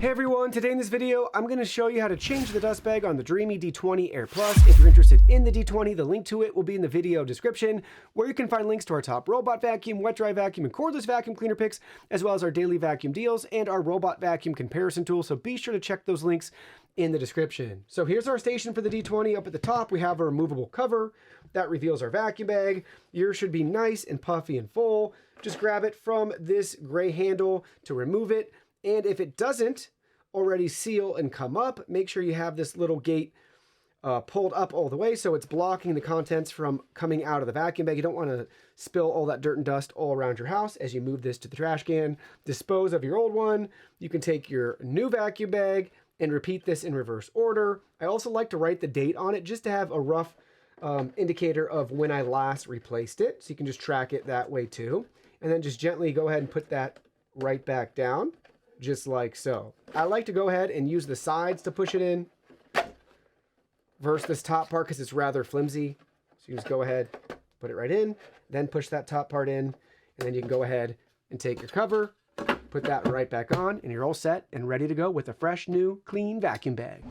Hey everyone, today in this video, I'm going to show you how to change the dust bag on the Dreame D20 Air Plus. If you're interested in the D20, the link to it will be in the video description, where you can find links to our top robot vacuum, wet dry vacuum, and cordless vacuum cleaner picks, as well as our daily vacuum deals and our robot vacuum comparison tool. So be sure to check those links in the description. So here's our station for the D20. Up at the top, we have a removable cover that reveals our vacuum bag. Yours should be nice and puffy and full. Just grab it from this gray handle to remove it. And if it doesn't already seal and come up, make sure you have this little gate pulled up all the way so it's blocking the contents from coming out of the vacuum bag. You don't want to spill all that dirt and dust all around your house as you move this to the trash can. Dispose of your old one. You can take your new vacuum bag and repeat this in reverse order. I also like to write the date on it just to have a rough indicator of when I last replaced it. So you can just track it that way too. And then just gently go ahead and put that right back down, just like so. I like to go ahead and use the sides to push it in versus this top part because it's rather flimsy. So you just go ahead, put it right in, then push that top part in, and then you can go ahead and take your cover, put that right back on, and you're all set and ready to go with a fresh, new, clean vacuum bag.